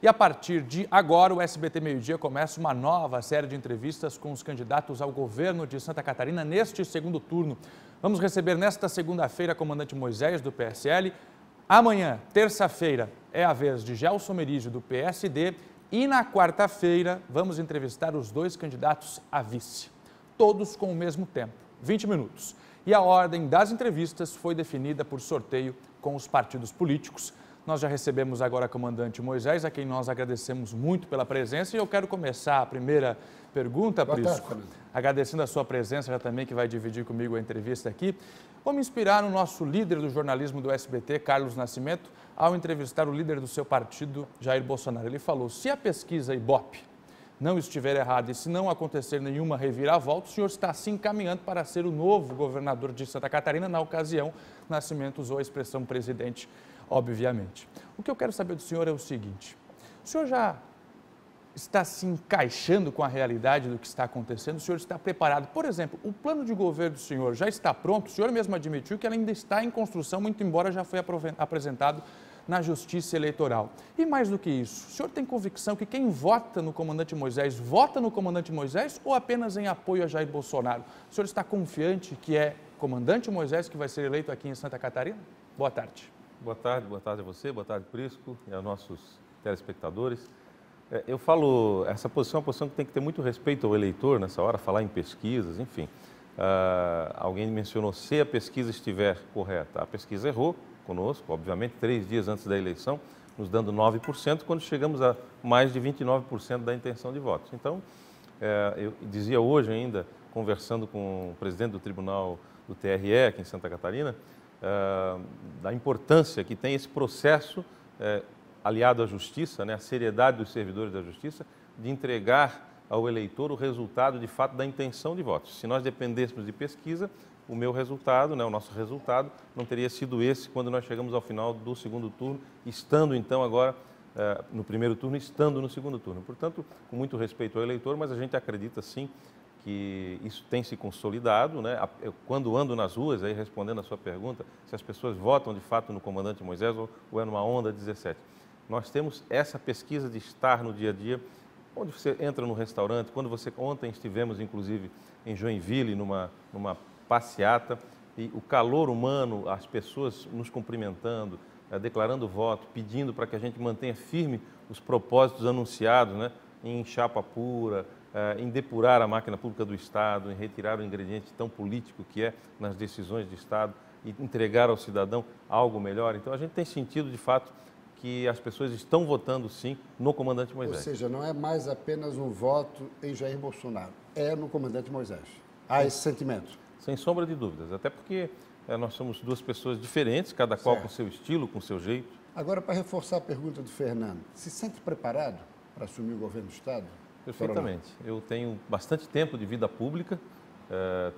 E a partir de agora, o SBT Meio Dia começa uma nova série de entrevistas com os candidatos ao governo de Santa Catarina neste segundo turno. Vamos receber nesta segunda-feira a comandante Moisés, do PSL. Amanhã, terça-feira, é a vez de Gelson Merizio, do PSD. E na quarta-feira, vamos entrevistar os dois candidatos a vice. Todos com o mesmo tempo, 20 minutos. E a ordem das entrevistas foi definida por sorteio com os partidos políticos. Nós já recebemos agora a comandante Moisés, a quem nós agradecemos muito pela presença. E eu quero começar a primeira pergunta, Prisco, agradecendo a sua presença já também, que vai dividir comigo a entrevista aqui. Vou me inspirar no nosso líder do jornalismo do SBT, Carlos Nascimento, ao entrevistar o líder do seu partido, Jair Bolsonaro. Ele falou: se a pesquisa Ibope não estiver errada e se não acontecer nenhuma reviravolta, o senhor está se encaminhando para ser o novo governador de Santa Catarina. Na ocasião, Nascimento usou a expressão presidente, obviamente. O que eu quero saber do senhor é o seguinte: o senhor já está se encaixando com a realidade do que está acontecendo? O senhor está preparado? Por exemplo, o plano de governo do senhor já está pronto? O senhor mesmo admitiu que ele ainda está em construção, muito embora já foi apresentado na Justiça Eleitoral. E mais do que isso, o senhor tem convicção que quem vota no comandante Moisés ou apenas em apoio a Jair Bolsonaro? O senhor está confiante que é comandante Moisés que vai ser eleito aqui em Santa Catarina? Boa tarde. Boa tarde a você, boa tarde, Prisco, e aos nossos telespectadores. Eu falo, essa posição é uma posição que tem que ter muito respeito ao eleitor nessa hora, falar em pesquisas, enfim. Alguém mencionou se a pesquisa estiver correta. A pesquisa errou conosco, obviamente, 3 dias antes da eleição, nos dando 9%, quando chegamos a mais de 29% da intenção de votos. Então, eu dizia hoje ainda, conversando com o presidente do Tribunal do TRE aqui em Santa Catarina, da importância que tem esse processo aliado à justiça, né, a seriedade dos servidores da justiça, de entregar ao eleitor o resultado de fato da intenção de votos. Se nós dependêssemos de pesquisa, o meu resultado, né, o nosso resultado, não teria sido esse quando nós chegamos ao final do segundo turno, estando então agora no primeiro turno, estando no segundo turno. Portanto, com muito respeito ao eleitor, mas a gente acredita sim que isso tem se consolidado, né? Eu, quando ando nas ruas, aí respondendo a sua pergunta, se as pessoas votam de fato no comandante Moisés ou é numa onda 17. Nós temos essa pesquisa de estar no dia a dia, onde você entra no restaurante, ontem estivemos inclusive em Joinville, numa passeata, e o calor humano, as pessoas nos cumprimentando, declarando voto, pedindo para que a gente mantenha firme os propósitos anunciados, né, em chapa pura, em depurar a máquina pública do Estado, em retirar o ingrediente tão político que é nas decisões de Estado e entregar ao cidadão algo melhor. Então, a gente tem sentido, de fato, que as pessoas estão votando, sim, no comandante Moisés. Ou seja, não é mais apenas um voto em Jair Bolsonaro, é no comandante Moisés. Há esse sentimento? Sem sombra de dúvidas, até porque nós somos duas pessoas diferentes, cada qual com seu estilo, com seu jeito. Agora, para reforçar a pergunta do Fernando, se sente preparado para assumir o governo do Estado? Perfeitamente. Eu tenho bastante tempo de vida pública,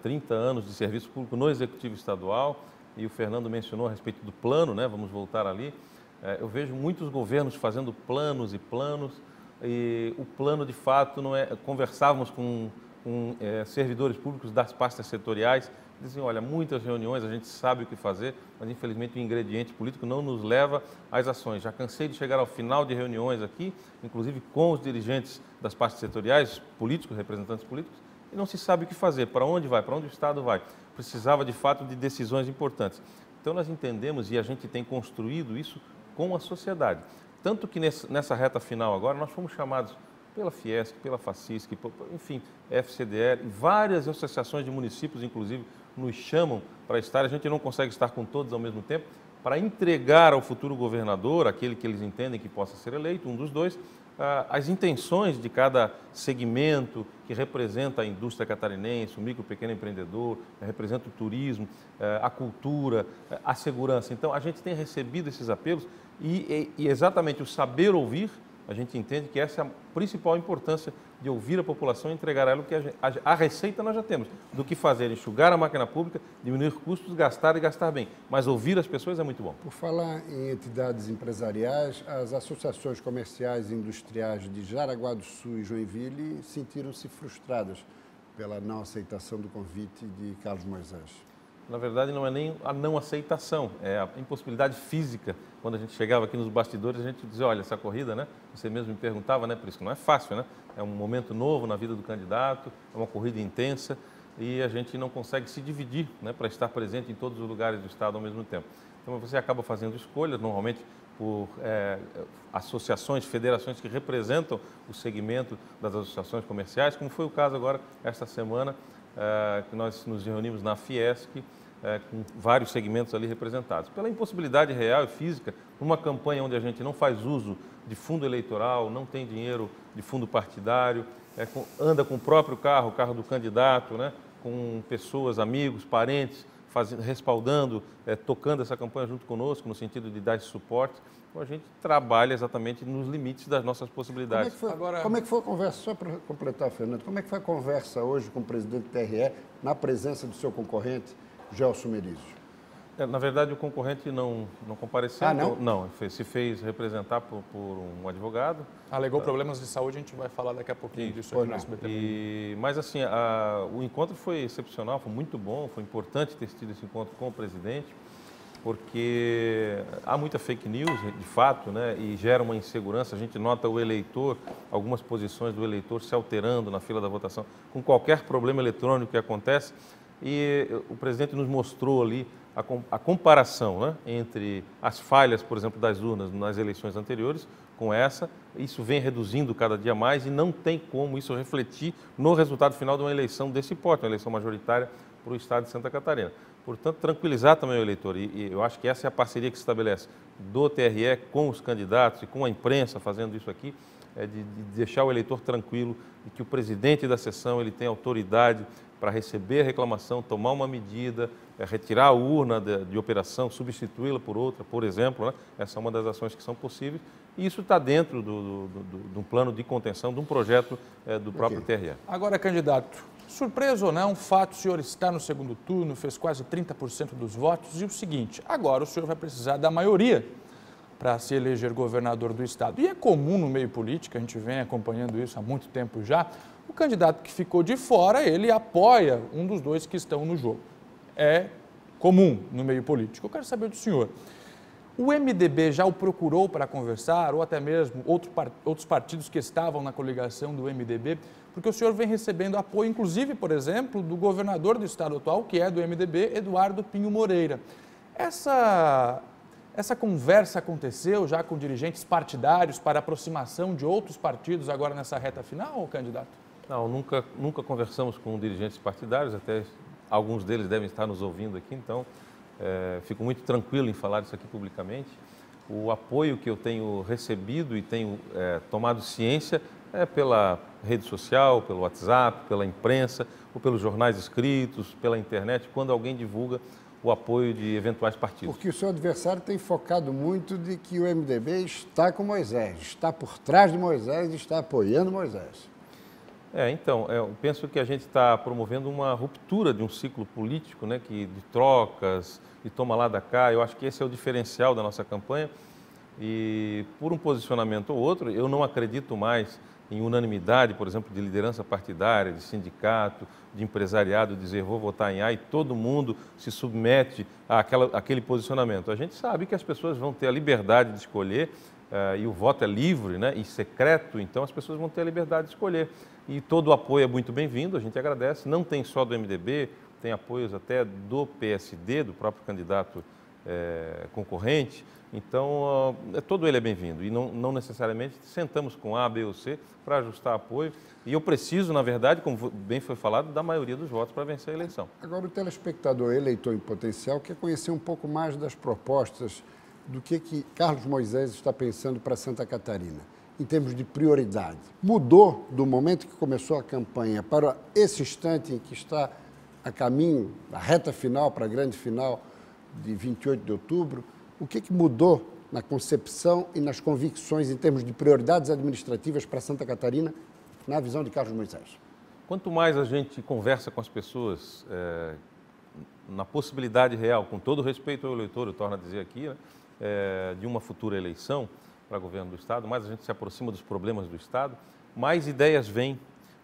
30 anos de serviço público no Executivo Estadual, e o Fernando mencionou a respeito do plano, né? Vamos voltar ali. Eu vejo muitos governos fazendo planos e o plano, de fato, não é... Conversávamos com servidores públicos das pastas setoriais, dizem, olha, muitas reuniões, a gente sabe o que fazer, mas infelizmente o ingrediente político não nos leva às ações. Já cansei de chegar ao final de reuniões aqui, inclusive com os dirigentes das pastas setoriais, políticos, representantes políticos, e não se sabe o que fazer, para onde vai, para onde o Estado vai. Precisava, de fato, de decisões importantes. Então, nós entendemos e a gente tem construído isso com a sociedade. Tanto que nessa reta final agora, nós fomos chamados pela Fiesc, pela Facisc, enfim, FCDR, e várias associações de municípios, inclusive, nos chamam para estar, a gente não consegue estar com todos ao mesmo tempo, para entregar ao futuro governador, aquele que eles entendem que possa ser eleito, um dos dois, as intenções de cada segmento que representa a indústria catarinense, o micro e pequeno empreendedor, representa o turismo, a cultura, a segurança. Então, a gente tem recebido esses apelos e exatamente o saber ouvir, a gente entende que essa é a principal importância de ouvir a população e entregar a ela o que a receita nós já temos, do que fazer, enxugar a máquina pública, diminuir custos, gastar e gastar bem. Mas ouvir as pessoas é muito bom. Por falar em entidades empresariais, as associações comerciais e industriais de Jaraguá do Sul e Joinville sentiram-se frustradas pela não aceitação do convite de Carlos Moisés. Na verdade, não é nem a não aceitação, é a impossibilidade física. Quando a gente chegava aqui nos bastidores, a gente dizia, olha, essa corrida, né? Você mesmo me perguntava, né? Por isso que não é fácil, né? É um momento novo na vida do candidato, é uma corrida intensa e a gente não consegue se dividir, né? Para estar presente em todos os lugares do Estado ao mesmo tempo. Então, você acaba fazendo escolhas, normalmente por associações, federações que representam o segmento das associações comerciais, como foi o caso agora, esta semana, que nós nos reunimos na Fiesc, com vários segmentos ali representados. Pela impossibilidade real e física, numa campanha onde a gente não faz uso de fundo eleitoral, não tem dinheiro de fundo partidário, anda com o próprio carro, o carro do candidato, né, com pessoas, amigos, parentes, respaldando, tocando essa campanha junto conosco, no sentido de dar esse suporte. Então, a gente trabalha exatamente nos limites das nossas possibilidades. Como é que foi a conversa, só para completar, Fernando, como é que foi a conversa hoje com o presidente do TRE, na presença do seu concorrente, Gelson Merizio? Na verdade, o concorrente não compareceu. Ah, não? Não, se fez representar por um advogado. Alegou problemas de saúde, a gente vai falar daqui a pouquinho disso aqui no SBT. Mas, assim, o encontro foi excepcional, foi muito bom, foi importante ter tido esse encontro com o presidente, porque há muita fake news, de fato, né, e gera uma insegurança. A gente nota o eleitor, algumas posições do eleitor se alterando na fila da votação, com qualquer problema eletrônico que acontece. E o presidente nos mostrou ali a comparação, né, entre as falhas, por exemplo, das urnas nas eleições anteriores com essa. Isso vem reduzindo cada dia mais e não tem como isso refletir no resultado final de uma eleição desse porte, uma eleição majoritária para o estado de Santa Catarina. Portanto, tranquilizar também o eleitor. E eu acho que essa é a parceria que se estabelece do TRE com os candidatos e com a imprensa fazendo isso aqui, de deixar o eleitor tranquilo e que o presidente da sessão ele tem autoridade para receber a reclamação, tomar uma medida, retirar a urna de operação, substituí-la por outra, por exemplo, né? Essa é uma das ações que são possíveis e isso está dentro de um plano de contenção, de um projeto do próprio TRE. Agora, candidato, surpresa ou não, o fato o senhor está no segundo turno, fez quase 30% dos votos e o seguinte, agora o senhor vai precisar da maioria para se eleger governador do estado. E é comum no meio político, a gente vem acompanhando isso há muito tempo já, o candidato que ficou de fora, ele apoia um dos dois que estão no jogo. É comum no meio político. Eu quero saber do senhor, o MDB já o procurou para conversar, ou até mesmo outros partidos que estavam na coligação do MDB, porque o senhor vem recebendo apoio, inclusive, por exemplo, do governador do estado atual, que é do MDB, Eduardo Pinho Moreira. Essa conversa aconteceu já com dirigentes partidários para aproximação de outros partidos agora nessa reta final, candidato? Não, nunca conversamos com dirigentes partidários, até alguns deles devem estar nos ouvindo aqui, então fico muito tranquilo em falar isso aqui publicamente. O apoio que eu tenho recebido e tenho tomado ciência é pela rede social, pelo WhatsApp, pela imprensa, ou pelos jornais escritos, pela internet, quando alguém divulga o apoio de eventuais partidos. Porque o seu adversário tem focado muito de que o MDB está com Moisés, está por trás de Moisés e está apoiando Moisés. Então, eu penso que a gente está promovendo uma ruptura de um ciclo político, né, de trocas, de toma lá da cá. Eu acho que esse é o diferencial da nossa campanha e por um posicionamento ou outro, eu não acredito mais em unanimidade, por exemplo, de liderança partidária, de sindicato, de empresariado, dizer vou votar em A e todo mundo se submete àquele posicionamento. A gente sabe que as pessoas vão ter a liberdade de escolher e o voto é livre, né, e secreto, então as pessoas vão ter a liberdade de escolher. E todo o apoio é muito bem-vindo, a gente agradece. Não tem só do MDB, tem apoios até do PSD, do próprio candidato concorrente. Então, todo ele é bem-vindo e não necessariamente sentamos com A, B ou C para ajustar apoio. E eu preciso, na verdade, como bem foi falado, da maioria dos votos para vencer a eleição. Agora, o telespectador eleitor em potencial quer conhecer um pouco mais das propostas do que Carlos Moisés está pensando para Santa Catarina, em termos de prioridade. Mudou do momento que começou a campanha para esse instante em que está a caminho da reta final, para a grande final de 28 de outubro, o que mudou na concepção e nas convicções em termos de prioridades administrativas para Santa Catarina, na visão de Carlos Moisés? Quanto mais a gente conversa com as pessoas na possibilidade real, com todo respeito ao eleitor, eu torno a dizer aqui, né, de uma futura eleição para governo do Estado, mais a gente se aproxima dos problemas do Estado, mais ideias vêm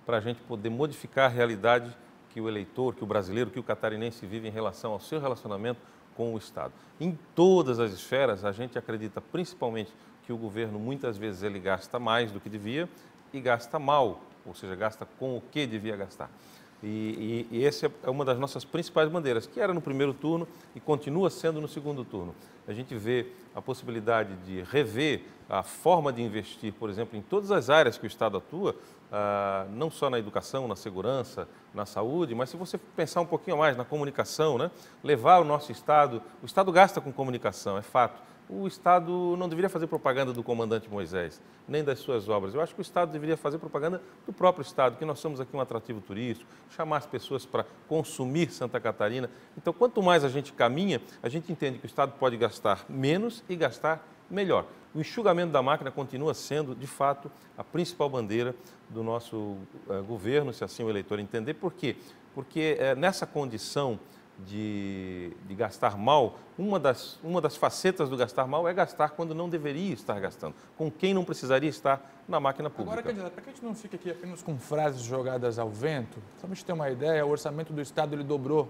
para a gente poder modificar a realidade que o eleitor, que o brasileiro, que o catarinense vive em relação ao seu relacionamento com o Estado. Em todas as esferas, a gente acredita principalmente que o governo muitas vezes ele gasta mais do que devia e gasta mal, ou seja, gasta com o que devia gastar. E essa é uma das nossas principais bandeiras, que era no primeiro turno e continua sendo no segundo turno. A gente vê a possibilidade de rever a forma de investir, por exemplo, em todas as áreas que o Estado atua, não só na educação, na segurança, na saúde, mas se você pensar um pouquinho mais na comunicação, né? Levar o nosso Estado, o Estado gasta com comunicação, é fato. O Estado não deveria fazer propaganda do comandante Moisés, nem das suas obras. Eu acho que o Estado deveria fazer propaganda do próprio Estado, que nós somos aqui um atrativo turístico, chamar as pessoas para consumir Santa Catarina. Então, quanto mais a gente caminha, a gente entende que o Estado pode gastar menos e gastar melhor. O enxugamento da máquina continua sendo, de fato, a principal bandeira do nosso governo, se assim o eleitor entender. Por quê? Porque nessa condição de gastar mal, uma das facetas do gastar mal é gastar quando não deveria estar gastando, com quem não precisaria estar na máquina pública. Agora, candidato, para que a gente não fique aqui apenas com frases jogadas ao vento, só para a gente ter uma ideia, o orçamento do Estado ele dobrou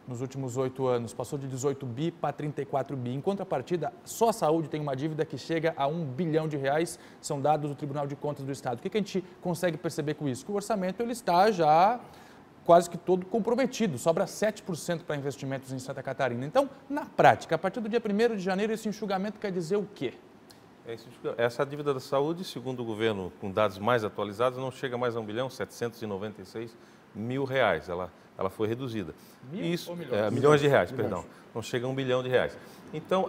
nos últimos 8 anos, passou de 18 bi para 34 bi. Em contrapartida, só a saúde tem uma dívida que chega a R$1 bilhão, são dados do Tribunal de Contas do Estado. O que a gente consegue perceber com isso? Que o orçamento ele está já quase que todo comprometido, sobra 7% para investimentos em Santa Catarina. Então, na prática, a partir do dia 1º de janeiro, esse enxugamento quer dizer o quê? Essa dívida da saúde, segundo o governo, com dados mais atualizados, não chega mais a R$1.796.000. Ela foi reduzida. Ou milhões? Milhões de reais, perdão. Não chega a R$1 bilhão. Então,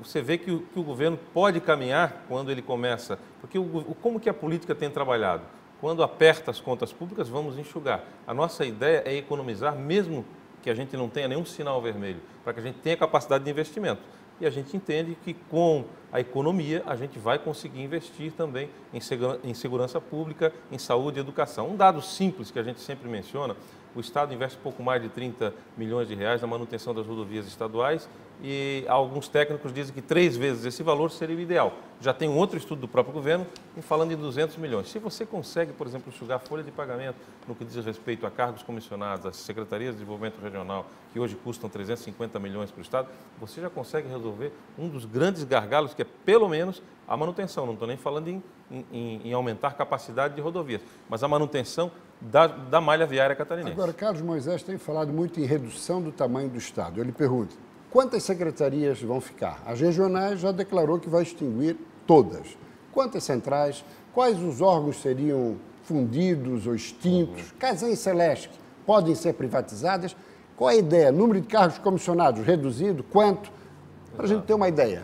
você vê que o governo pode caminhar quando ele começa, porque como que a política tem trabalhado? Quando aperta as contas públicas, vamos enxugar. A nossa ideia é economizar, mesmo que a gente não tenha nenhum sinal vermelho, para que a gente tenha capacidade de investimento. E a gente entende que com a economia a gente vai conseguir investir também em segurança pública, em saúde e educação. Um dado simples que a gente sempre menciona, o Estado investe pouco mais de R$30 milhões na manutenção das rodovias estaduais e alguns técnicos dizem que 3 vezes esse valor seria o ideal. Já tem um outro estudo do próprio governo falando em 200 milhões. Se você consegue, por exemplo, enxugar a folha de pagamento no que diz respeito a cargos comissionados, as secretarias de desenvolvimento regional, que hoje custam 350 milhões para o Estado, você já consegue resolver um dos grandes gargalos, que é pelo menos a manutenção. Não estou nem falando em aumentar a capacidade de rodovias, mas a manutenção da malha viária catarinense. Agora, Carlos Moisés tem falado muito em redução do tamanho do Estado. Ele pergunta, quantas secretarias vão ficar? As regionais já declarou que vai extinguir todas. Quantas centrais? Quais os órgãos seriam fundidos ou extintos? Casan e Celesc podem ser privatizadas? Qual a ideia? Número de cargos comissionados reduzido? Quanto? Para a gente ter uma ideia.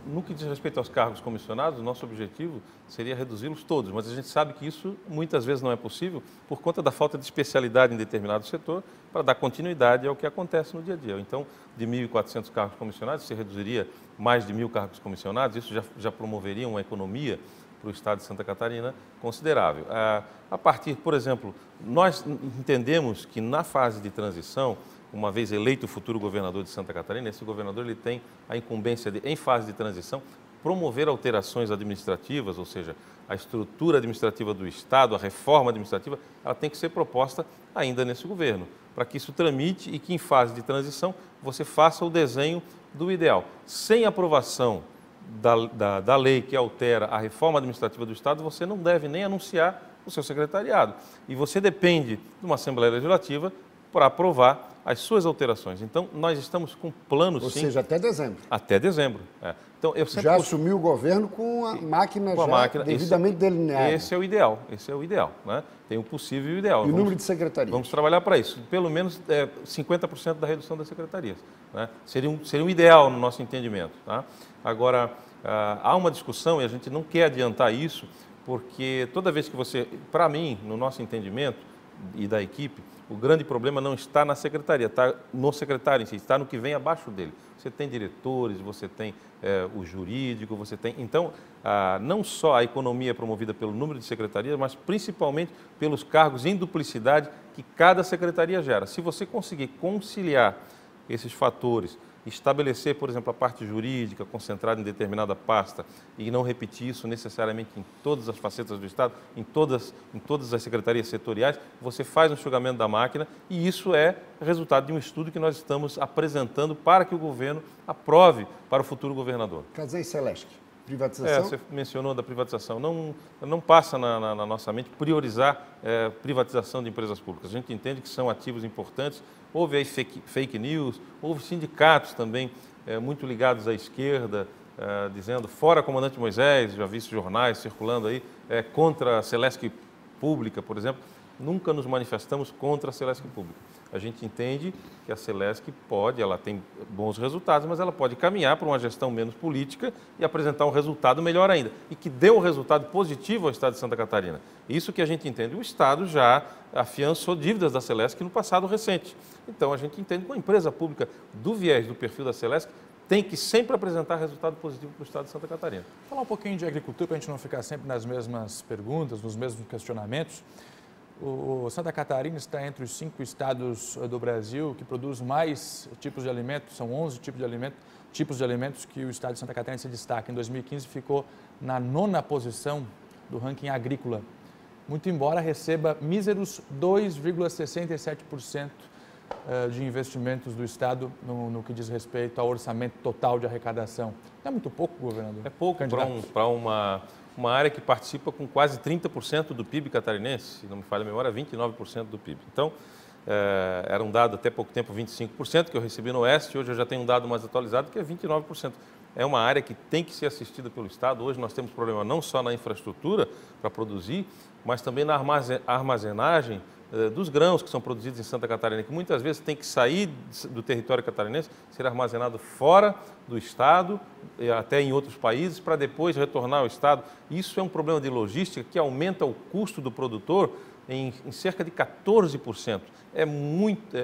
No que diz respeito aos cargos comissionados, o nosso objetivo seria reduzi-los todos, mas a gente sabe que isso muitas vezes não é possível por conta da falta de especialidade em determinado setor para dar continuidade ao que acontece no dia a dia. Então, de 1.400 cargos comissionados, se reduziria mais de 1.000 cargos comissionados, isso já promoveria uma economia para o Estado de Santa Catarina considerável. A partir, por exemplo, nós entendemos que na fase de transição, uma vez eleito o futuro governador de Santa Catarina, esse governador ele tem a incumbência de, em fase de transição, promover alterações administrativas, ou seja, a estrutura administrativa do Estado, a reforma administrativa, ela tem que ser proposta ainda nesse governo, para que isso tramite e que em fase de transição você faça o desenho do ideal. Sem aprovação da lei que altera a reforma administrativa do Estado, você não deve nem anunciar o seu secretariado. E você depende de uma Assembleia Legislativa para aprovar as suas alterações. Então, nós estamos com planos, sim. Ou seja, até dezembro. Até dezembro. Então, eu sempre já assumiu o governo com a máquina devidamente delineada. Esse é o ideal, né? Tem o possível e o ideal. E o número de secretarias? Vamos trabalhar para isso. Pelo menos 50% da redução das secretarias. Né? Seria um ideal no nosso entendimento. Tá? Agora, há uma discussão e a gente não quer adiantar isso, porque toda vez que você, para mim, no nosso entendimento e da equipe, o grande problema não está na secretaria, está no secretário em si, está no que vem abaixo dele. Você tem diretores, você tem o jurídico, você tem... Então, não só a economia é promovida pelo número de secretarias, mas principalmente pelos cargos em duplicidade que cada secretaria gera. Se você conseguir conciliar esses fatores estabelecer, por exemplo, a parte jurídica concentrada em determinada pasta e não repetir isso necessariamente em todas as facetas do Estado, em todas as secretarias setoriais, você faz um enxugamento da máquina e isso é resultado de um estudo que nós estamos apresentando para que o governo aprove para o futuro governador. Casem e Celesc, privatização? Você mencionou da privatização. Não passa na nossa mente priorizar privatização de empresas públicas. A gente entende que são ativos importantes. Houve aí fake news, houve sindicatos também muito ligados à esquerda, dizendo fora comandante Moisés, já vi jornais circulando aí, contra a Celesc Pública, por exemplo. Nunca nos manifestamos contra a Celesc Pública. A gente entende que a Celesc ela tem bons resultados, mas ela pode caminhar para uma gestão menos política e apresentar um resultado melhor ainda, e que dê um resultado positivo ao Estado de Santa Catarina. Isso que a gente entende. O Estado já afiançou dívidas da Celesc no passado recente. Então, a gente entende que uma empresa pública do viés do perfil da Celesc tem que sempre apresentar resultado positivo para o Estado de Santa Catarina. Falar um pouquinho de agricultura para a gente não ficar sempre nas mesmas perguntas, nos mesmos questionamentos. O Santa Catarina está entre os 5 estados do Brasil que produz mais tipos de alimentos, são 11 tipos de alimentos que o estado de Santa Catarina se destaca. Em 2015 ficou na 9ª posição do ranking agrícola, muito embora receba míseros 2,67% de investimentos do estado no que diz respeito ao orçamento total de arrecadação. Não é muito pouco, governador? É pouco para uma área que participa com quase 30% do PIB catarinense, se não me falha a memória, 29% do PIB. Então, era um dado até pouco tempo 25%, que eu recebi no Oeste, hoje eu já tenho um dado mais atualizado, que é 29%. É uma área que tem que ser assistida pelo Estado. Hoje nós temos problema não só na infraestrutura para produzir, mas também na armazenagem dos grãos que são produzidos em Santa Catarina, que muitas vezes tem que sair do território catarinense, ser armazenado fora do Estado, até em outros países, para depois retornar ao Estado. Isso é um problema de logística que aumenta o custo do produtor em cerca de 14%. É muito,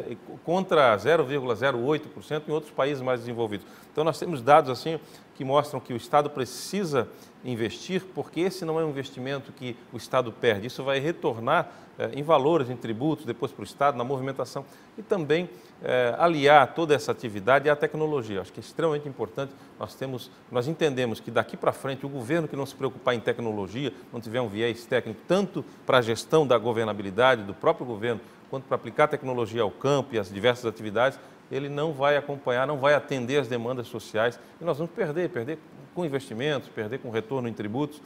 contra 0,08% em outros países mais desenvolvidos. Então, nós temos dados assim que mostram que o Estado precisa investir, porque esse não é um investimento que o Estado perde. Isso vai retornar em valores, em tributos, depois para o Estado, na movimentação. E também aliar toda essa atividade à tecnologia. Acho que é extremamente importante. Nós entendemos que daqui para frente o governo que não se preocupar em tecnologia, não tiver um viés técnico, tanto para a gestão da governabilidade do próprio governo, quanto para aplicar tecnologia ao campo e às diversas atividades, ele não vai acompanhar, não vai atender às demandas sociais e nós vamos perder com investimentos, perder com retorno em tributos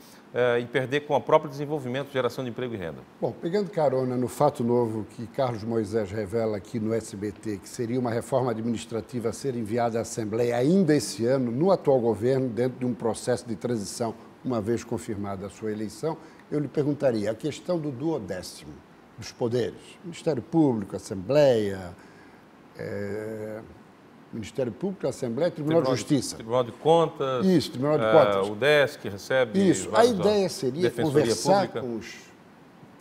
e perder com o próprio desenvolvimento, geração de emprego e renda. Bom, pegando carona no fato novo que Carlos Moisés revela aqui no SBT, que seria uma reforma administrativa a ser enviada à Assembleia ainda esse ano, no atual governo, dentro de um processo de transição, uma vez confirmada a sua eleição, eu lhe perguntaria a questão do duodécimo dos poderes, Ministério Público, Assembleia, Ministério Público, Assembleia, Tribunal de Justiça. Tribunal de Contas. Isso, Tribunal de Contas. O DESC que recebe. Isso. A ideia seria conversar Pública com os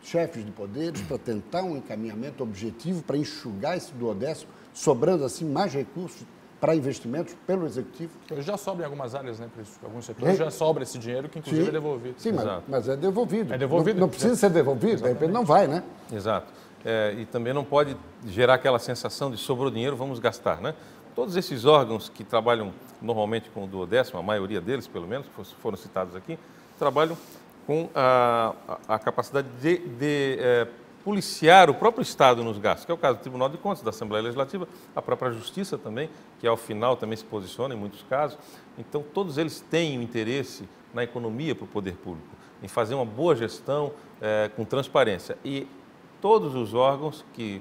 chefes de poderes para tentar um encaminhamento objetivo para enxugar esse duodécimo, sobrando assim mais recursos para investimentos pelo Executivo. Já sobra em algumas áreas, né, para alguns setores, já sobra esse dinheiro que inclusive é devolvido. Sim, mas é devolvido. É devolvido. Não precisa ser devolvido, de repente não vai, né? Exato. E também não pode gerar aquela sensação de sobrou dinheiro, vamos gastar, né? Todos esses órgãos que trabalham normalmente com o duodécimo, a maioria deles, pelo menos, foram citados aqui, trabalham com a capacidade de policiar o próprio Estado nos gastos, que é o caso do Tribunal de Contas, da Assembleia Legislativa, a própria Justiça também, que ao final também se posiciona em muitos casos. Então, todos eles têm um interesse na economia para o poder público, em fazer uma boa gestão com transparência. E todos os órgãos que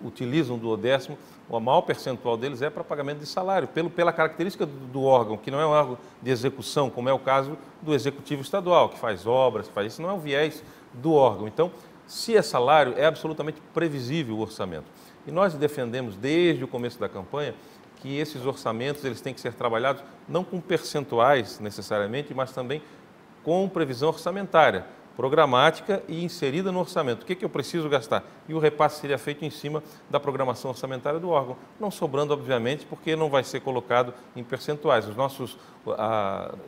utilizam o duodécimo, o maior percentual deles é para pagamento de salário, pela característica do órgão, que não é um órgão de execução, como é o caso do Executivo Estadual, que faz obras, que faz isso, não é o viés do órgão. Então, se é salário, é absolutamente previsível o orçamento. E nós defendemos, desde o começo da campanha, que esses orçamentos eles têm que ser trabalhados não com percentuais necessariamente, mas também com previsão orçamentária, programática e inserida no orçamento. O que eu preciso gastar? E o repasse seria feito em cima da programação orçamentária do órgão, não sobrando, obviamente, porque não vai ser colocado em percentuais. Os nossos,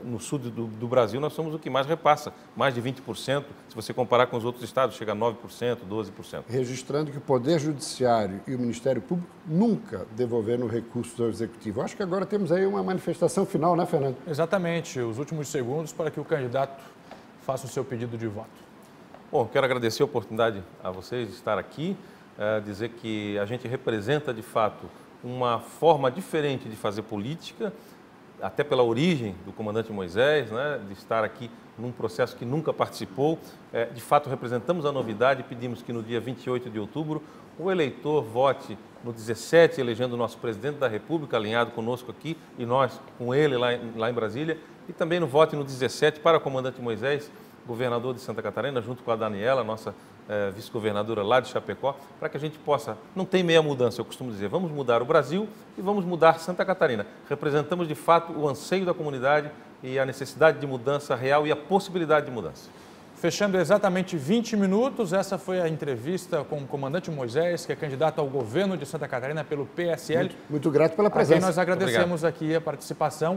no sul do Brasil, nós somos o que mais repassa, mais de 20%, se você comparar com os outros estados, chega a 9%, 12%. Registrando que o Poder Judiciário e o Ministério Público nunca devolveram recursos ao Executivo. Acho que agora temos aí uma manifestação final, né, Fernando? Exatamente, os últimos segundos para que o candidato faça o seu pedido de voto. Bom, quero agradecer a oportunidade a vocês de estar aqui, dizer que a gente representa, de fato, uma forma diferente de fazer política, até pela origem do comandante Moisés, né, de estar aqui num processo que nunca participou. De fato, representamos a novidade e pedimos que no dia 28 de outubro o eleitor vote no 17, elegendo o nosso presidente da República, alinhado conosco aqui, e nós com ele lá em Brasília, e também no vote no 17 para o comandante Moisés, governador de Santa Catarina, junto com a Daniela, nossa vice-governadora lá de Chapecó, para que a gente possa, não tem meia mudança, eu costumo dizer, vamos mudar o Brasil e vamos mudar Santa Catarina. Representamos de fato o anseio da comunidade e a necessidade de mudança real e a possibilidade de mudança. Fechando exatamente 20 minutos, essa foi a entrevista com o comandante Moisés, que é candidato ao governo de Santa Catarina pelo PSL. Muito grato pela presença. A quem nós agradecemos aqui a participação.